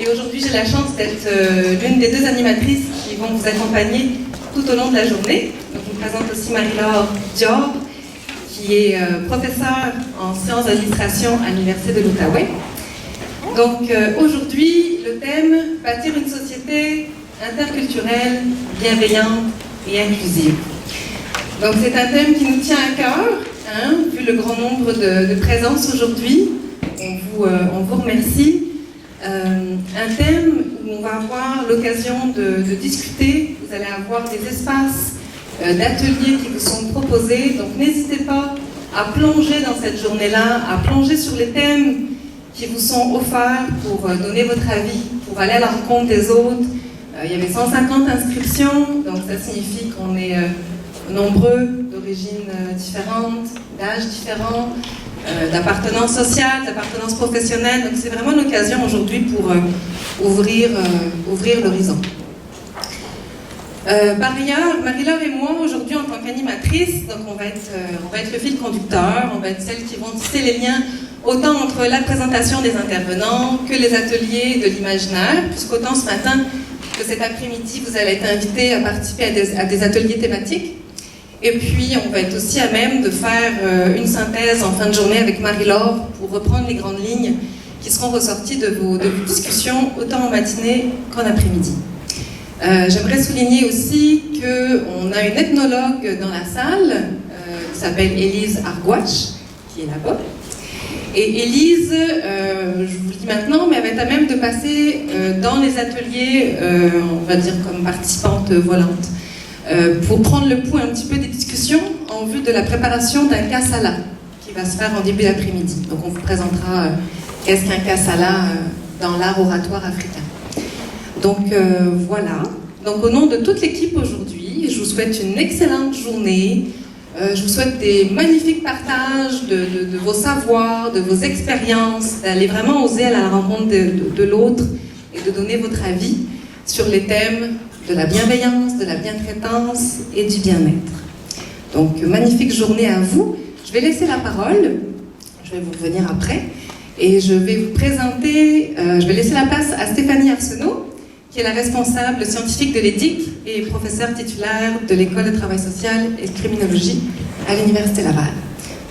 Et aujourd'hui, j'ai la chance d'être l'une des deux animatrices qui vont vous accompagner tout au long de la journée. Donc, je vous présente aussi Marie-Laure Dior, qui est professeure en sciences d'administration à l'Université de l'Outaouais. Donc, aujourd'hui, le thème « Bâtir une société interculturelle, bienveillante et inclusive ». Donc, c'est un thème qui nous tient à cœur, hein, vu le grand nombre de présences aujourd'hui. On vous remercie. Un thème où on va avoir l'occasion de discuter. Vous allez avoir des espaces d'ateliers qui vous sont proposés. Donc, n'hésitez pas à plonger dans cette journée-là, à plonger sur les thèmes qui vous sont offerts pour donner votre avis, pour aller à la rencontre des autres. Il y avait 150 inscriptions, donc ça signifie qu'on est nombreux, d'origines différentes, d'âges différents, d'appartenance sociale, d'appartenance professionnelle. Donc c'est vraiment l'occasion aujourd'hui pour ouvrir l'horizon. Par ailleurs, Marie-Laure et moi, aujourd'hui, en tant qu'animatrice, donc on va être le fil conducteur, on va être celles qui vont tisser les liens autant entre la présentation des intervenants que les ateliers de l'imaginaire, puisqu'autant ce matin que cet après-midi, vous allez être invités à participer à des ateliers thématiques. Et puis, on va être aussi à même de faire une synthèse en fin de journée avec Marie-Laure pour reprendre les grandes lignes qui seront ressorties de vos discussions, autant en matinée qu'en après-midi. J'aimerais souligner aussi qu'on a une ethnologue dans la salle qui s'appelle Élise Argouache, qui est là-bas. Et Élise, je vous le dis maintenant, mais elle va être à même de passer dans les ateliers, on va dire comme participante volante, pour prendre le pouls un petit peu des discussions en vue de la préparation d'un kasala qui va se faire en début d'après-midi. Donc on vous présentera qu'est-ce qu'un kasala dans l'art oratoire africain. Donc voilà. Donc au nom de toute l'équipe aujourd'hui, je vous souhaite une excellente journée. Je vous souhaite des magnifiques partages de vos savoirs, de vos expériences, d'aller vraiment oser à la rencontre de l'autre et de donner votre avis sur les thèmes de la bienveillance, de la bientraitance et du bien-être. Donc, magnifique journée à vous. Je vais laisser la parole, je vais vous revenir après, et je vais vous présenter, je vais laisser la place à Stéphanie Arsenault, qui est la responsable scientifique de l'EDIC et professeure titulaire de l'École de travail social et de criminologie à l'Université Laval.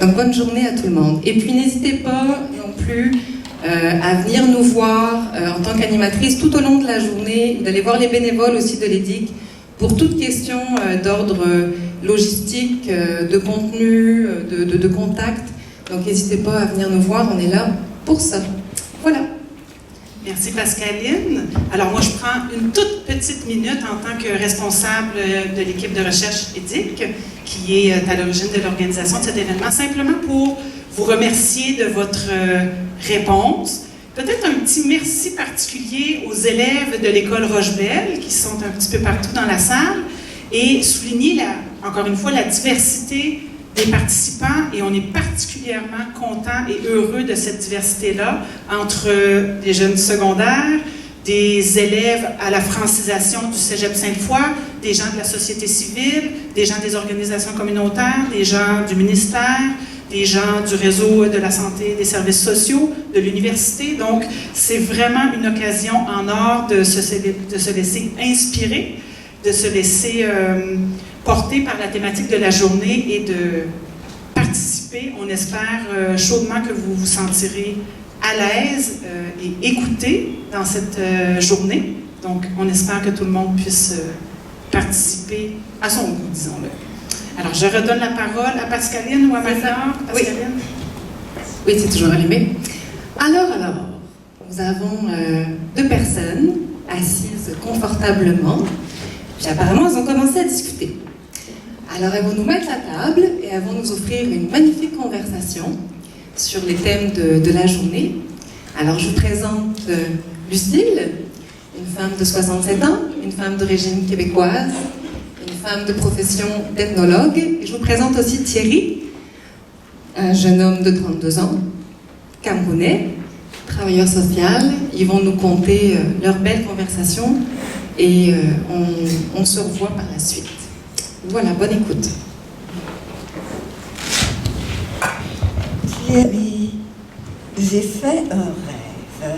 Donc, bonne journée à tout le monde. Et puis, n'hésitez pas non plus à venir nous voir en tant qu'animatrice tout au long de la journée, d'aller voir les bénévoles aussi de l'EDIC pour toute question d'ordre logistique, de contenu, de contact. Donc, n'hésitez pas à venir nous voir, on est là pour ça. Voilà. Merci Pascaline. Alors moi je prends une toute petite minute en tant que responsable de l'équipe de recherche EDIC qui est à l'origine de l'organisation de cet événement, simplement pour vous remercier de votre réponse. Peut-être un petit merci particulier aux élèves de l'école Rochebelle qui sont un petit peu partout dans la salle et souligner encore une fois la diversité des participants et on est particulièrement content et heureux de cette diversité-là entre des jeunes secondaires, des élèves à la francisation du Cégep Sainte-Foy, des gens de la société civile, des gens des organisations communautaires, des gens du ministère, des gens du réseau de la santé et des services sociaux, de l'université. Donc, c'est vraiment une occasion en or de se laisser inspirer, de se laisser porté par la thématique de la journée et de participer. On espère chaudement que vous vous sentirez à l'aise et écouté dans cette journée. Donc, on espère que tout le monde puisse participer à son goût, disons-le. Alors, je redonne la parole à Pascaline ou à Marie-Laure. Pascaline? Oui, c'est toujours allumé. Alors, nous avons deux personnes assises confortablement. Puis apparemment, elles ont commencé à discuter. Alors, elles vont nous mettre à table et elles vont nous offrir une magnifique conversation sur les thèmes de la journée. Alors, je vous présente Lucille, une femme de 67 ans, une femme d'origine québécoise, une femme de profession d'ethnologue. Et je vous présente aussi Thierry, un jeune homme de 32 ans, camerounais, travailleur social. Ils vont nous conter leur belle conversation et on se revoit par la suite. Voilà, bonne écoute. Thierry, j'ai fait un rêve.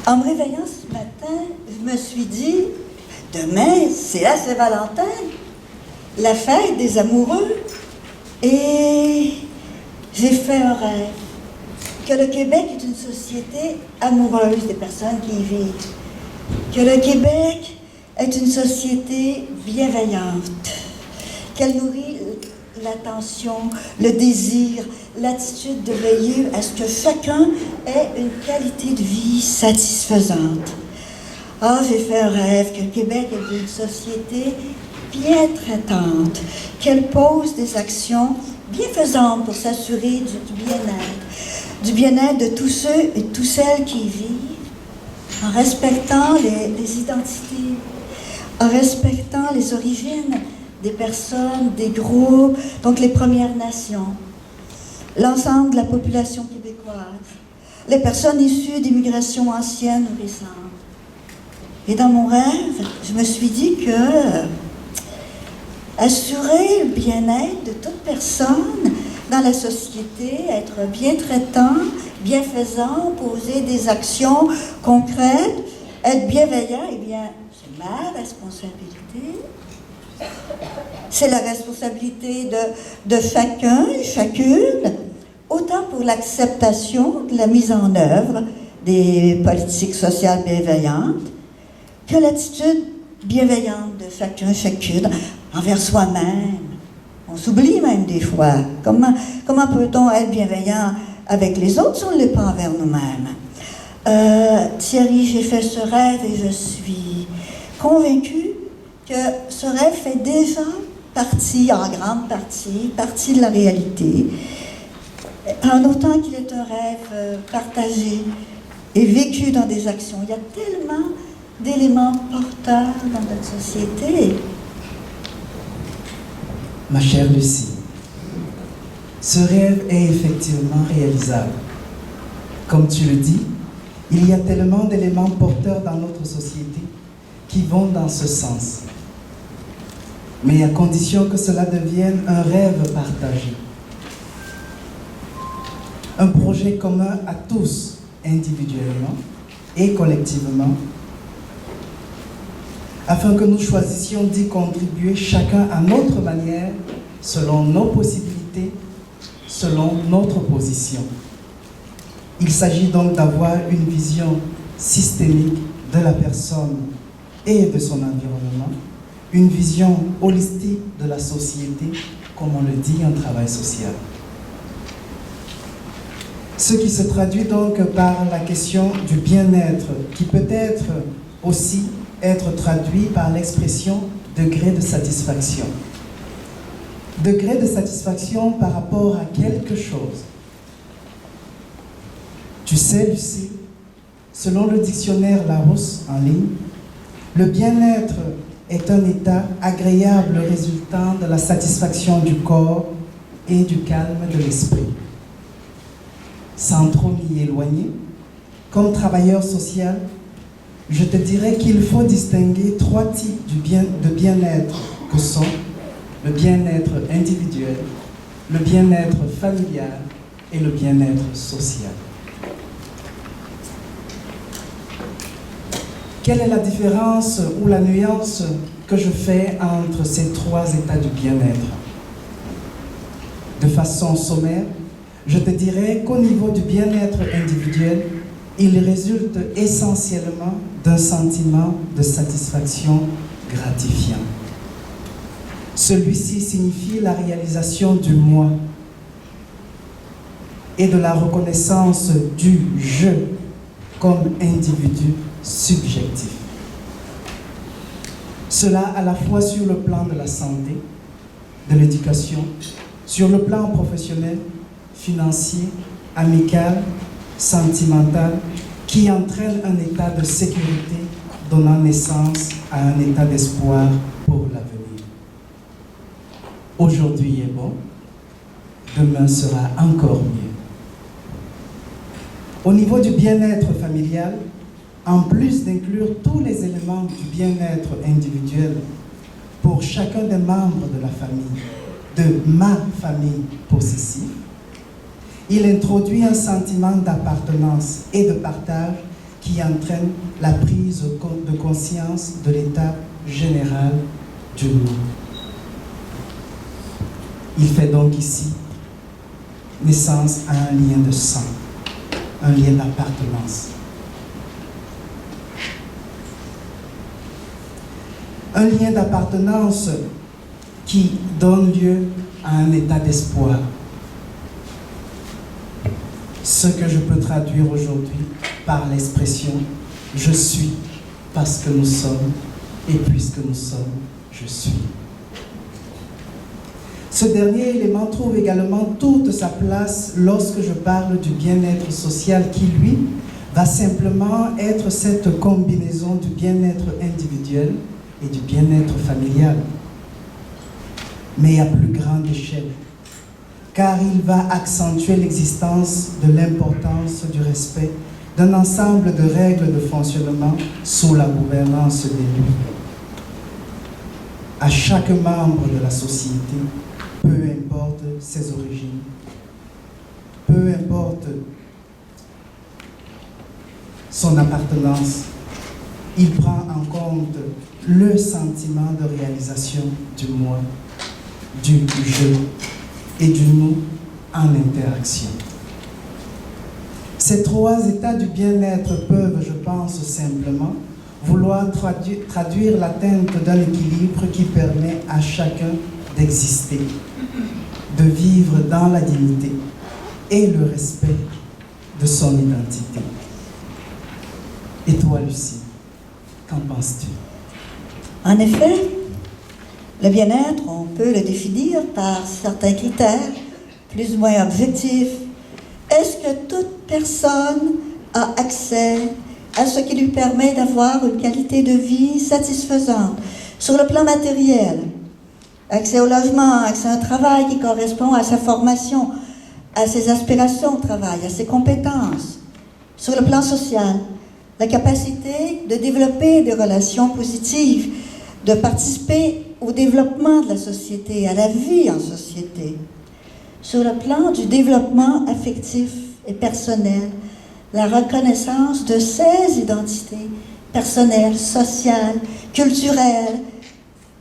En me réveillant ce ce matin, je me suis dit, demain, c'est la Saint-Valentin, la fête des amoureux. Et j'ai fait un rêve, que le Québec est une société amoureuse des personnes qui y vivent, que le Québec est une société bienveillante, qu'elle nourrit l'attention, le désir, l'attitude de veiller à ce que chacun ait une qualité de vie satisfaisante. Ah, j'ai fait un rêve que le Québec est une société bien traitante, qu'elle pose des actions bienfaisantes pour s'assurer du bien-être de tous ceux et toutes celles qui y vivent, en respectant les identités, en respectant les origines des personnes, des groupes, donc les Premières Nations, l'ensemble de la population québécoise, les personnes issues d'immigration ancienne ou récente. Et dans mon rêve, je me suis dit que assurer le bien-être de toute personne dans la société, être bien traitant, bienfaisant, poser des actions concrètes, être bienveillant, eh bien, c'est ma responsabilité. C'est la responsabilité de chacun et chacune, autant pour l'acceptation de la mise en œuvre des politiques sociales bienveillantes que l'attitude bienveillante de chacun, chacune envers soi-même. On s'oublie même des fois. Comment peut-on être bienveillant avec les autres si on ne l'est pas envers nous-mêmes? Thierry, j'ai fait ce rêve et je suis convaincue que ce rêve fait déjà partie, en grande partie de la réalité, en autant qu'il est un rêve partagé et vécu dans des actions. Il y a tellement d'éléments porteurs dans notre société. Ma chère Lucie, ce rêve est effectivement réalisable. Comme tu le dis, il y a tellement d'éléments porteurs dans notre société qui vont dans ce sens. Mais à condition que cela devienne un rêve partagé. Un projet commun à tous, individuellement et collectivement, afin que nous choisissions d'y contribuer chacun à notre manière, selon nos possibilités, selon notre position. Il s'agit donc d'avoir une vision systémique de la personne et de son environnement, une vision holistique de la société, comme on le dit en travail social. Ce qui se traduit donc par la question du bien-être, qui peut être aussi être traduit par l'expression degré de satisfaction. Degré de satisfaction par rapport à quelque chose. Tu sais, Lucie, selon le dictionnaire Larousse en ligne, le bien-être est un état agréable résultant de la satisfaction du corps et du calme de l'esprit. Sans trop m'y éloigner, comme travailleur social, je te dirais qu'il faut distinguer trois types de bien-être que sont le bien-être individuel, le bien-être familial et le bien-être social. Quelle est la différence ou la nuance que je fais entre ces trois états du bien-être? De façon sommaire, je te dirais qu'au niveau du bien-être individuel, il résulte essentiellement d'un sentiment de satisfaction gratifiant. Celui-ci signifie la réalisation du moi et de la reconnaissance du je comme individu subjectif. Cela à la fois sur le plan de la santé, de l'éducation, sur le plan professionnel, financier, amical, sentimental, qui entraîne un état de sécurité donnant naissance à un état d'espoir pour l'avenir. Aujourd'hui est bon, demain sera encore mieux. Au niveau du bien-être familial, en plus d'inclure tous les éléments du bien-être individuel pour chacun des membres de la famille, de ma famille possessive, il introduit un sentiment d'appartenance et de partage qui entraîne la prise de conscience de l'état général du monde. Il fait donc ici naissance à un lien de sang, un lien d'appartenance. Un lien d'appartenance qui donne lieu à un état d'espoir. Ce que je peux traduire aujourd'hui par l'expression « je suis parce que nous sommes et puisque nous sommes, je suis ». Ce dernier élément trouve également toute sa place lorsque je parle du bien-être social qui, lui, va simplement être cette combinaison du bien-être individuel et du bien-être familial, mais à plus grande échelle, car il va accentuer l'existence de l'importance du respect d'un ensemble de règles de fonctionnement sous la gouvernance d'élus. À chaque membre de la société, peu importe ses origines, peu importe son appartenance, il prend en compte le sentiment de réalisation du moi, du je et du nous en interaction. Ces trois états du bien-être peuvent, je pense simplement, vouloir traduire l'atteinte d'un équilibre qui permet à chacun d'exister, de vivre dans la dignité et le respect de son identité. Et toi, Lucie, qu'en penses-tu? En effet, le bien-être, on peut le définir par certains critères, plus ou moins objectifs. Est-ce que toute personne a accès à ce qui lui permet d'avoir une qualité de vie satisfaisante sur le plan matériel? Accès au logement, accès à un travail qui correspond à sa formation, à ses aspirations au travail, à ses compétences. Sur le plan social, la capacité de développer des relations positives, de participer au développement de la société, à la vie en société. Sur le plan du développement affectif et personnel, la reconnaissance de ses identités personnelles, sociales, culturelles.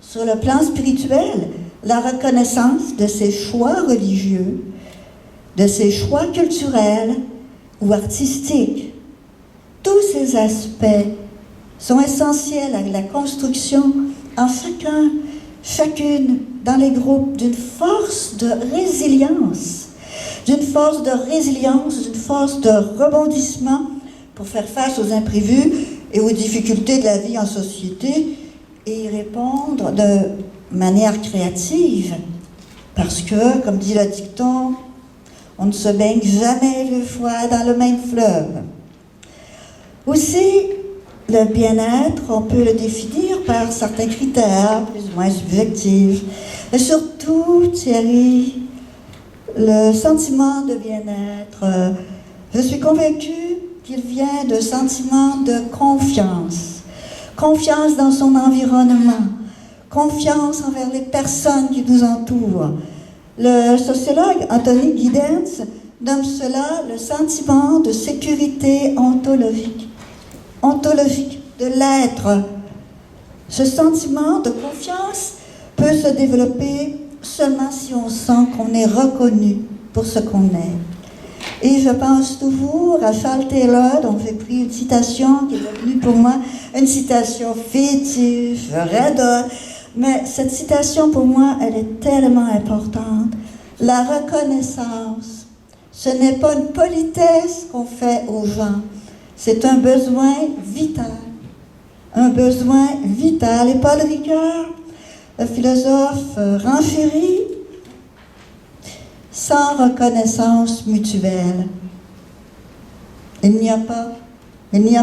Sur le plan spirituel, la reconnaissance de ses choix religieux, de ses choix culturels ou artistiques. Tous ces aspects sont essentiels à la construction en chacune dans les groupes d'une force de résilience, d'une force de rebondissement pour faire face aux imprévus et aux difficultés de la vie en société et y répondre de manière créative. Parce que, comme dit le dicton, on ne se baigne jamais deux fois dans le même fleuve. Aussi, le bien-être, on peut le définir par certains critères, plus ou moins subjectifs. Et surtout, Thierry, le sentiment de bien-être, je suis convaincue qu'il vient de sentiments de confiance. Confiance dans son environnement, confiance envers les personnes qui nous entourent. Le sociologue Anthony Giddens nomme cela le sentiment de sécurité ontologique de l'être. Ce sentiment de confiance peut se développer seulement si on sent qu'on est reconnu pour ce qu'on est. Et je pense toujours à Charles Taylor, dont j'ai pris une citation qui est devenue pour moi une citation fétiche, raide, mais cette citation pour moi, elle est tellement importante. La reconnaissance, ce n'est pas une politesse qu'on fait aux gens, c'est un besoin vital. Un besoin vital. Et Paul Ricoeur, le philosophe, renchérit: sans reconnaissance mutuelle, il n'y a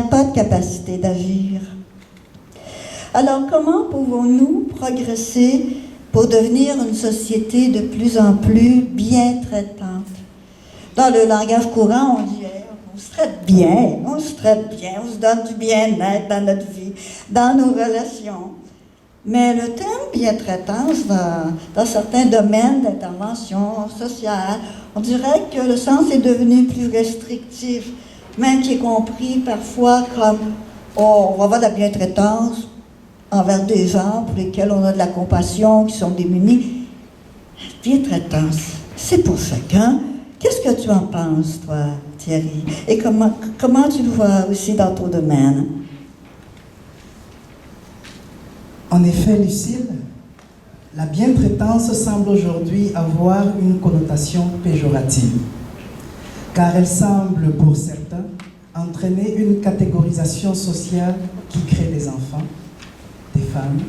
pas de capacité d'agir. Alors, comment pouvons-nous progresser pour devenir une société de plus en plus bien traitante? Dans le langage courant, on dit on se traite bien, on se donne du bien-être dans notre vie, dans nos relations. Mais le terme bien-traitance, dans certains domaines d'intervention sociale, on dirait que le sens est devenu plus restrictif. même qui est compris parfois comme on va avoir de la bientraitance envers des gens pour lesquels on a de la compassion, qui sont démunis. La bientraitance, c'est pour chacun. Qu'est-ce que tu en penses, toi, Thierry? Et comment tu le vois aussi dans ton domaine? En effet, Lucille, la bientraitance semble aujourd'hui avoir une connotation péjorative, car elle semble, pour certains, entraîner une catégorisation sociale qui crée des enfants, des femmes,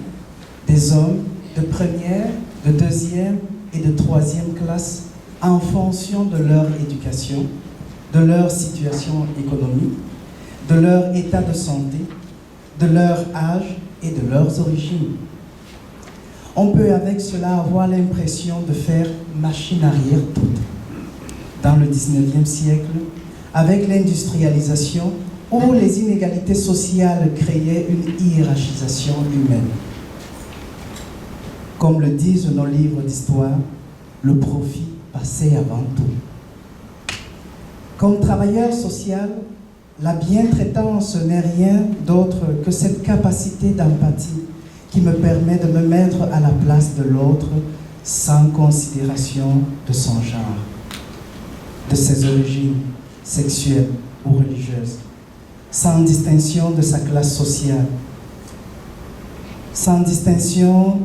des hommes de première, de deuxième et de troisième classe en fonction de leur éducation, de leur situation économique, de leur état de santé, de leur âge et de leurs origines. On peut avec cela avoir l'impression de faire machine arrière toute. Dans le 19e siècle, avec l'industrialisation, où les inégalités sociales créaient une hiérarchisation humaine. Comme le disent nos livres d'histoire, le profit passait avant tout. Comme travailleur social, la bientraitance n'est rien d'autre que cette capacité d'empathie qui me permet de me mettre à la place de l'autre sans considération de son genre, de ses origines sexuelles ou religieuses, sans distinction de sa classe sociale, sans distinction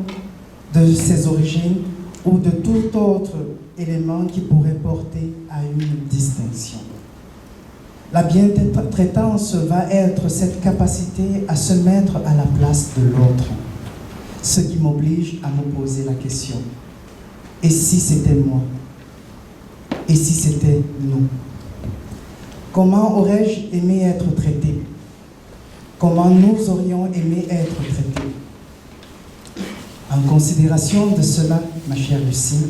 de ses origines ou de tout autre élément qui pourrait porter à une distinction. La bientraitance va être cette capacité à se mettre à la place de l'autre, ce qui m'oblige à me poser la question: et si c'était moi? Et si c'était nous? Comment aurais-je aimé être traité? Comment nous aurions aimé être traités? En considération de cela, ma chère Lucie,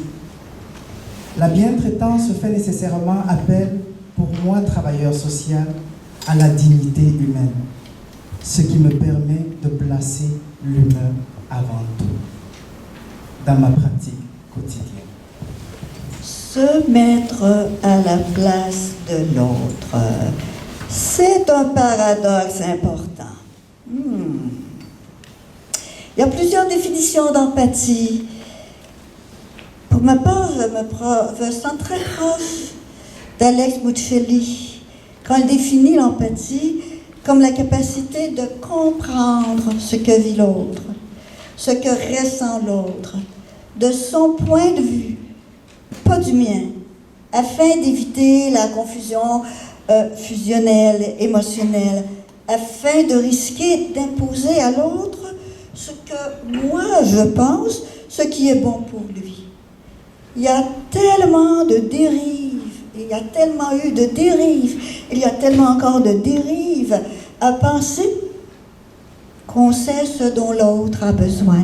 la bientraitance fait nécessairement appel, pour moi, travailleur social, à la dignité humaine, ce qui me permet de placer l'humain avant tout dans ma pratique quotidienne. Se mettre à la place de l'autre, c'est un paradoxe important. Il y a plusieurs définitions d'empathie. Pour ma part, je me sens très proche d'Alex Muccelli quand il définit l'empathie comme la capacité de comprendre ce que vit l'autre, ce que ressent l'autre, de son point de vue, pas du mien, afin d'éviter la confusion fusionnelle, émotionnelle, afin de risquer d'imposer à l'autre ce que moi je pense, ce qui est bon pour lui. Il y a tellement de dérives, il y a tellement eu de dérives, il y a tellement encore de dérives à penser qu'on sait ce dont l'autre a besoin.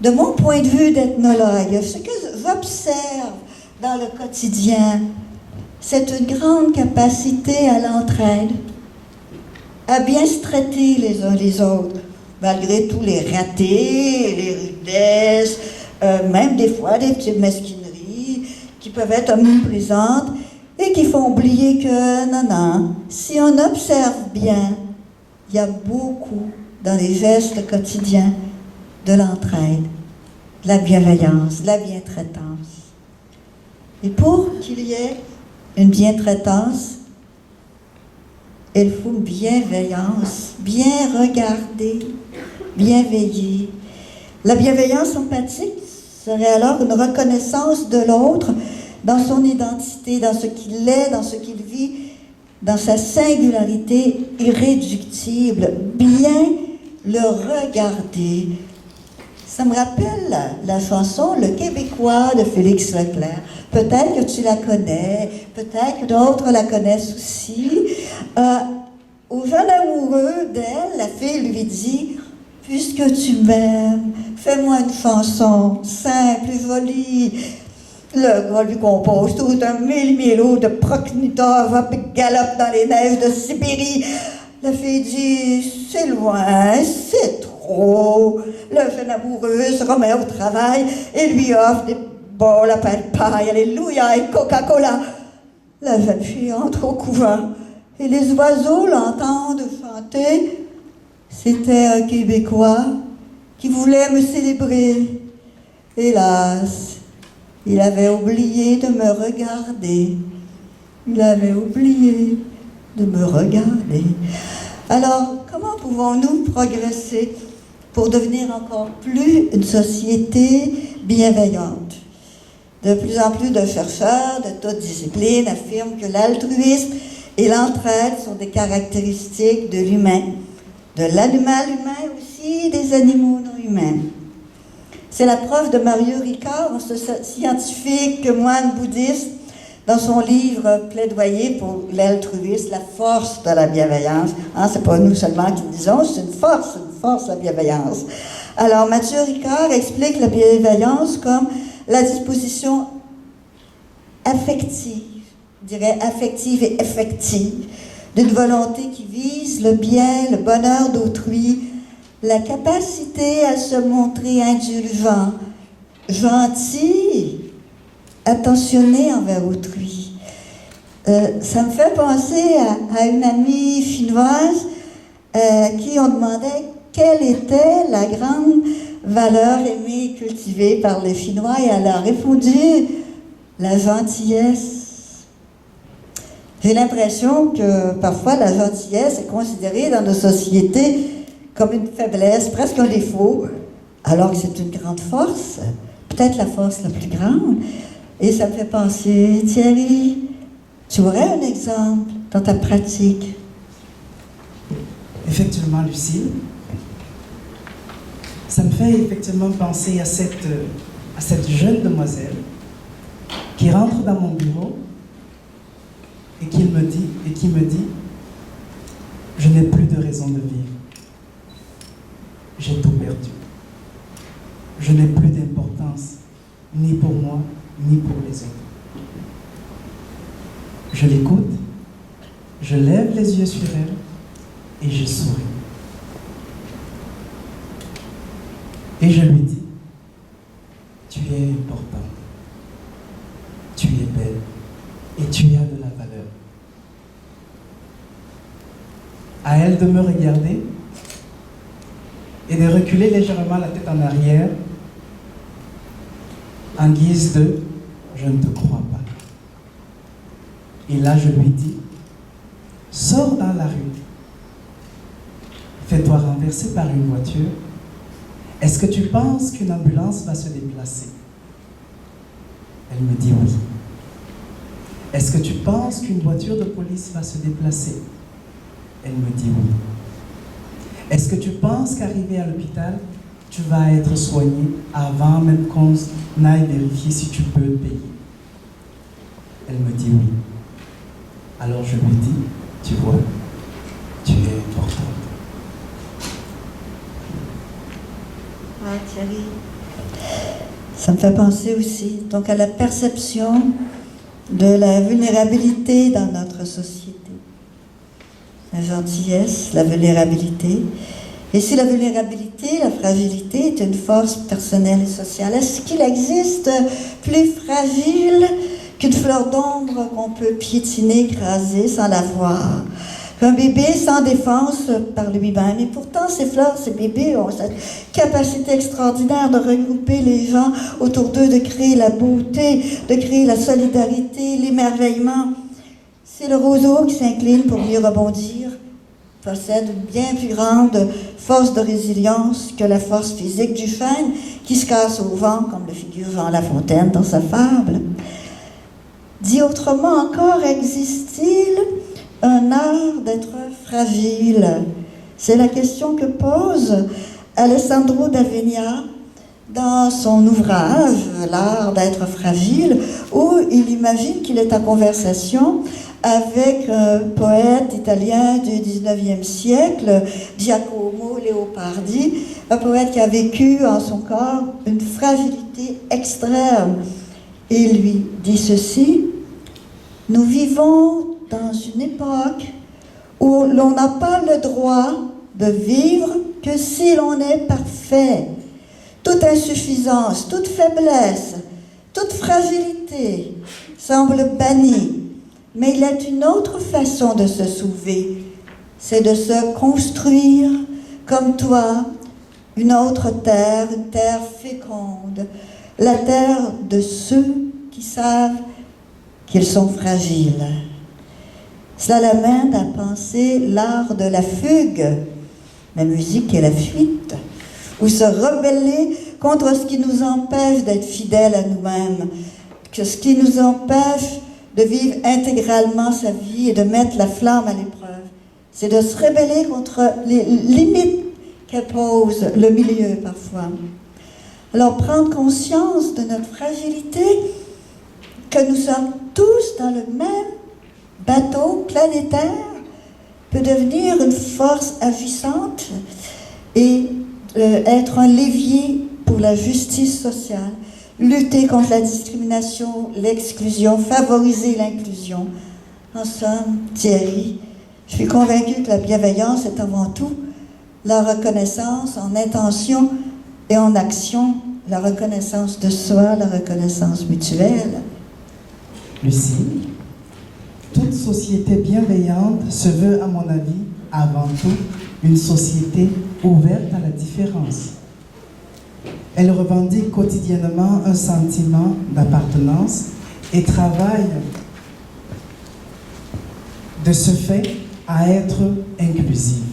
De mon point de vue d'ethnologue, ce que j'observe dans le quotidien, c'est une grande capacité à l'entraide, à bien se traiter les uns les autres, malgré tous les ratés, les rudesses, même des fois des petites mesquineries qui peuvent être omniprésentes et qui font oublier que, non, si on observe bien, il y a beaucoup dans les gestes quotidiens de l'entraide, de la bienveillance, de la bientraitance. Et pour qu'il y ait une bientraitance, il faut une bienveillance, bien regarder, bien veiller. La bienveillance empathique serait alors une reconnaissance de l'autre dans son identité, dans ce qu'il est, dans ce qu'il vit, dans sa singularité irréductible, bien le regarder. Ça me rappelle la chanson « Le Québécois » de Félix Leclerc. Peut-être que tu la connais, peut-être que d'autres la connaissent aussi. Au jeune amoureux d'elle, la fille lui dit « Puisque tu m'aimes, fais-moi une chanson simple et jolie. » Le gars lui compose tout un mille-mille de Prokhnitor, va galope dans les neiges de Sibérie. La fille dit « C'est loin, c'est trop. » Le jeune amoureux se remet au travail et lui offre des bols à pain de paille, alléluia, et Coca-Cola. La jeune fille entre au couvent et les oiseaux l'entendent chanter. C'était un Québécois qui voulait me célébrer. Hélas, il avait oublié de me regarder. Il avait oublié de me regarder. Alors, comment pouvons-nous progresser pour devenir encore plus une société bienveillante? De plus en plus de chercheurs de toutes disciplines affirment que l'altruisme et l'entraide sont des caractéristiques de l'humain, de l'animal humain aussi, des animaux non humains. C'est la preuve de Mario Ricard, ce scientifique moine bouddhiste, dans son livre Plaidoyer pour l'altruisme, la force de la bienveillance. C'est pas nous seulement qui le disons, c'est une force la bienveillance. Alors Mathieu Ricard explique la bienveillance comme la disposition affective, je dirais affective et effective, d'une volonté qui vise le bien, le bonheur d'autrui, la capacité à se montrer indulgent, gentil, attentionné envers autrui. Ça me fait penser à une amie finnoise qui on demandait quelle était la grande valeur aimée et cultivée par les Finnois, et elle a répondu la gentillesse. J'ai l'impression que parfois la gentillesse est considérée dans nos sociétés comme une faiblesse, presque un défaut, alors que c'est une grande force, peut-être la force la plus grande. Et ça me fait penser, Thierry, tu aurais un exemple dans ta pratique? Effectivement, Lucille, ça me fait effectivement penser à cette jeune demoiselle qui rentre dans mon bureau et qui me dit, je n'ai plus de raison de vivre. J'ai tout perdu. Je n'ai plus d'importance, ni pour moi, ni pour les autres. Je l'écoute, je lève les yeux sur elle et je souris. Et je lui dis, tu es importante, tu es belle et tu as de la valeur. À elle de me regarder et de reculer légèrement la tête en arrière en guise de « je ne te crois pas ». Et là, je lui dis « sors dans la rue, fais-toi renverser par une voiture. Est-ce que tu penses qu'une ambulance va se déplacer ?» Elle me dit oui. « Est-ce que tu penses qu'une voiture de police va se déplacer ?» Elle me dit oui. « Est-ce que tu penses qu'arrivé à l'hôpital, tu vas être soigné avant même qu'on aille vérifier si tu peux payer? » Elle me dit oui. Alors je lui dis, tu vois, tu es importante. Thierry, ça me fait penser aussi donc à la perception de la vulnérabilité dans notre société. La gentillesse, la vulnérabilité. Et si la vulnérabilité, la fragilité est une force personnelle et sociale, est-ce qu'il existe plus fragile qu'une fleur d'ombre qu'on peut piétiner, écraser sans la voir? Un bébé sans défense par lui-même. Et pourtant, ces fleurs, ces bébés ont cette capacité extraordinaire de regrouper les gens autour d'eux, de créer la beauté, de créer la solidarité, l'émerveillement. C'est le roseau qui s'incline pour mieux rebondir, possède une bien plus grande force de résilience que la force physique du chêne qui se casse au vent, comme le figure Jean La Fontaine dans sa fable. Dit autrement encore, existe-t-il un art d'être fragile? C'est la question que pose Alessandro d'Avenia dans son ouvrage « L'art d'être fragile », où il imagine qu'il est en conversation avec un poète italien du 19e siècle, Giacomo Leopardi, un poète qui a vécu en son corps une fragilité extrême. Et il lui dit ceci: « Nous vivons dans une époque où l'on n'a pas le droit de vivre que si l'on est parfait. Toute insuffisance, toute faiblesse, toute fragilité semble bannie. Mais il est une autre façon de se soulever, c'est de se construire comme toi, une autre terre, une terre féconde, la terre de ceux qui savent qu'ils sont fragiles. Cela l'amène à penser l'art de la fugue, la musique et la fuite, ou se rebeller contre ce qui nous empêche d'être fidèles à nous-mêmes, ce qui nous empêche de vivre intégralement sa vie et de mettre la flamme à l'épreuve. C'est de se rebeller contre les limites que pose le milieu parfois. Alors prendre conscience de notre fragilité, que nous sommes tous dans le même bateau planétaire, peut devenir une force agissante et être un levier pour la justice sociale, lutter contre la discrimination, l'exclusion, favoriser l'inclusion. En somme, Thierry, je suis convaincue que la bienveillance est avant tout la reconnaissance en intention et en action, la reconnaissance de soi, la reconnaissance mutuelle. Lucie, toute société bienveillante se veut, à mon avis, avant tout, une société ouverte à la différence. Elle revendique quotidiennement un sentiment d'appartenance et travaille de ce fait à être inclusive.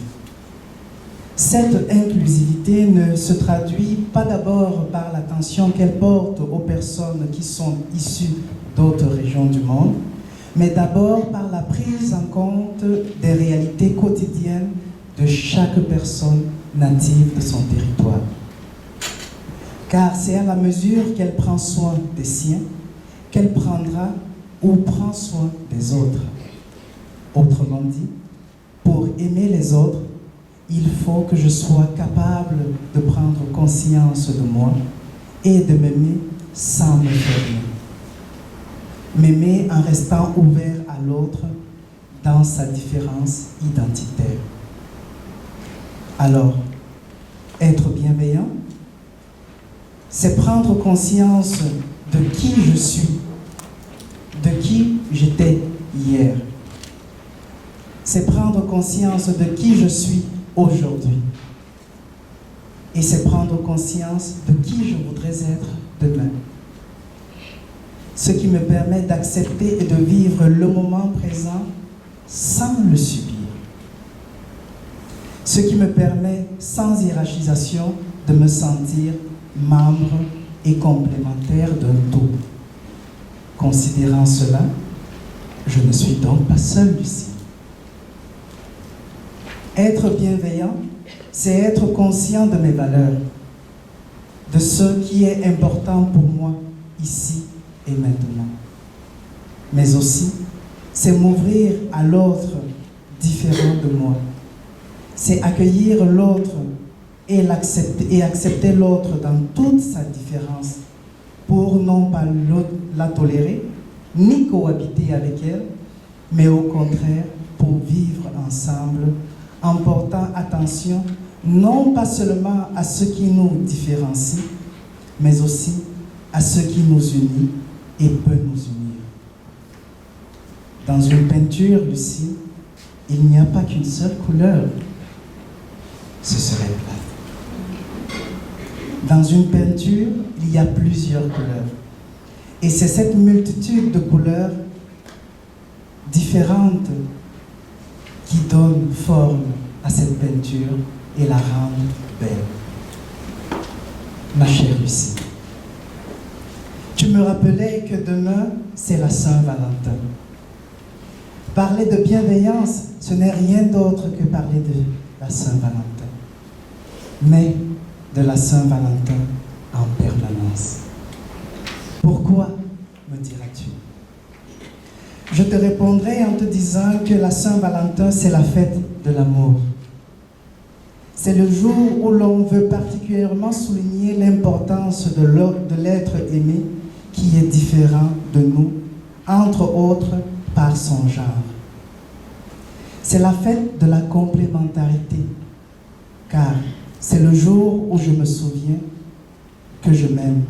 Cette inclusivité ne se traduit pas d'abord par l'attention qu'elle porte aux personnes qui sont issues d'autres régions du monde, mais d'abord par la prise en compte des réalités quotidiennes de chaque personne native de son territoire. Car c'est à la mesure qu'elle prend soin des siens qu'elle prendra ou prend soin des autres. Autrement dit, pour aimer les autres, il faut que je sois capable de prendre conscience de moi et de m'aimer sans me fermer. M'aimer en restant ouvert à l'autre dans sa différence identitaire. Alors, être bienveillant, c'est prendre conscience de qui je suis, de qui j'étais hier. C'est prendre conscience de qui je suis aujourd'hui. Et c'est prendre conscience de qui je voudrais être demain. Ce qui me permet d'accepter et de vivre le moment présent sans le subir. Ce qui me permet, sans hiérarchisation, de me sentir membre et complémentaire d'un tout. Considérant cela, je ne suis donc pas seul ici. Être bienveillant, c'est être conscient de mes valeurs, de ce qui est important pour moi ici et maintenant. Mais aussi, c'est m'ouvrir à l'autre différent de moi. C'est accueillir l'autre et accepter l'autre dans toute sa différence pour non pas la tolérer, ni cohabiter avec elle, mais au contraire pour vivre ensemble en portant attention non pas seulement à ce qui nous différencie, mais aussi à ce qui nous unit et peut nous unir. Dans une peinture, Lucie, il n'y a pas qu'une seule couleur. Ce serait plat. Dans une peinture, il y a plusieurs couleurs. Et c'est cette multitude de couleurs différentes qui donne forme à cette peinture et la rend belle. Ma chère Lucie, tu me rappelais que demain, c'est la Saint-Valentin. Parler de bienveillance, ce n'est rien d'autre que parler de la Saint-Valentin. Mais de la Saint-Valentin en permanence. Pourquoi, me diras-tu? Je te répondrai en te disant que la Saint-Valentin, c'est la fête de l'amour. C'est le jour où l'on veut particulièrement souligner l'importance de l'être aimé qui est différent de nous, entre autres par son genre. C'est la fête de la complémentarité, car c'est le jour où je me souviens que je m'aime.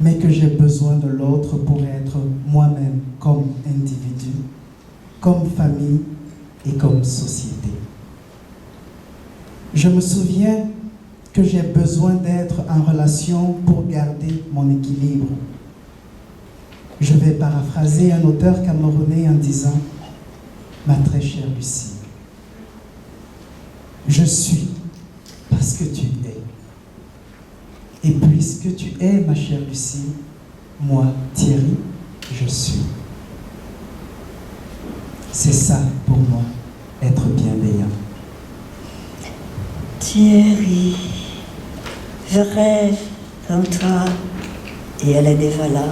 mais que j'ai besoin de l'autre pour être moi-même comme individu, comme famille et comme société. Je me souviens que j'ai besoin d'être en relation pour garder mon équilibre. Je vais paraphraser un auteur camerounais en disant « Ma très chère Lucie, je suis parce que tu es. Et puisque tu es, ma chère Lucie, moi, Thierry, je suis. » C'est ça pour moi, être bienveillant. Thierry, je rêve comme toi, et elle est déjà là,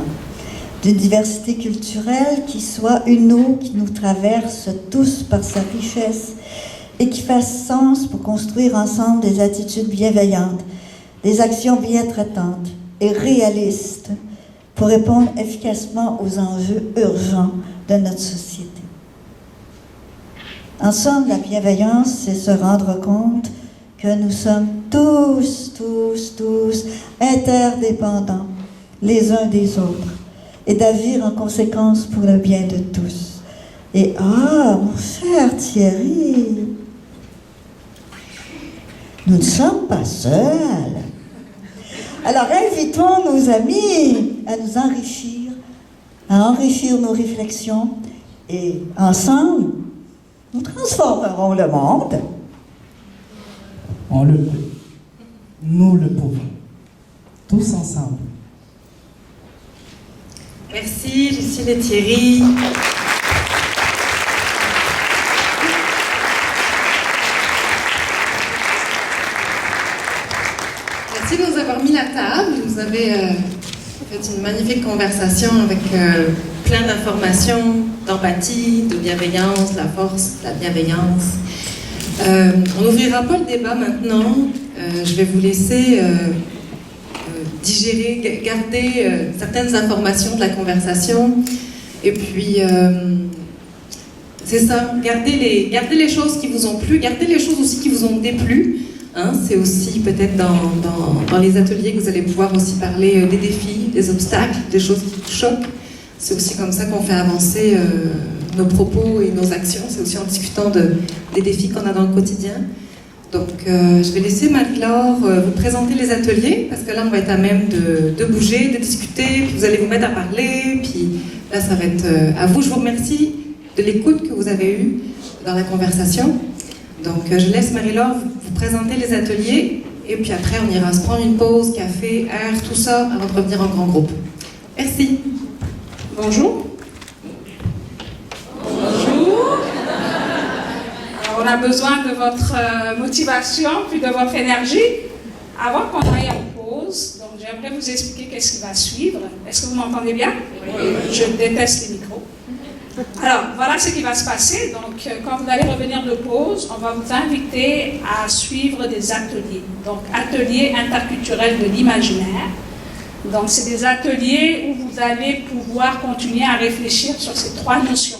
d'une diversité culturelle qui soit une eau qui nous traverse tous par sa richesse et qui fasse sens pour construire ensemble des attitudes bienveillantes, des actions bien traitantes et réalistes pour répondre efficacement aux enjeux urgents de notre société. Ensemble, la bienveillance, c'est se rendre compte que nous sommes tous interdépendants les uns des autres et d'agir en conséquence pour le bien de tous. Et mon cher Thierry, nous ne sommes pas seuls. Alors invitons nos amis à nous enrichir, à enrichir nos réflexions et ensemble, nous transformerons le monde. On le peut. Nous le pouvons. Tous ensemble. Merci, Lucille et Thierry. Merci de nous avoir mis la table. Vous avez fait une magnifique conversation avec plein d'informations, d'empathie, de bienveillance, la force, la bienveillance. On n'ouvrira pas le débat maintenant. Je vais vous laisser digérer, garder certaines informations de la conversation. Et puis, c'est ça, garder les choses qui vous ont plu, garder les choses aussi qui vous ont déplu. Hein, c'est aussi peut-être dans les ateliers que vous allez pouvoir aussi parler des défis, des obstacles, des choses qui vous choquent. C'est aussi comme ça qu'on fait avancer nos propos et nos actions. C'est aussi en discutant des défis qu'on a dans le quotidien. Donc, je vais laisser Marie-Laure vous présenter les ateliers, parce que là, on va être à même de bouger, de discuter, puis vous allez vous mettre à parler, puis là, ça va être à vous. Je vous remercie de l'écoute que vous avez eue dans la conversation. Donc, je laisse Marie-Laure vous présenter les ateliers, et puis après, on ira se prendre une pause, café, air, tout ça, avant de revenir en grand groupe. Merci. Bonjour. Bonjour. Alors, on a besoin de votre motivation, puis de votre énergie. Avant qu'on aille en pause, donc j'aimerais vous expliquer qu'est-ce qui va suivre. Est-ce que vous m'entendez bien? Oui. Je déteste les micros. Alors, voilà ce qui va se passer. Donc, quand vous allez revenir de pause, on va vous inviter à suivre des ateliers. Donc, ateliers interculturels de l'imaginaire. Donc, c'est des ateliers où vous allez pouvoir continuer à réfléchir sur ces trois notions.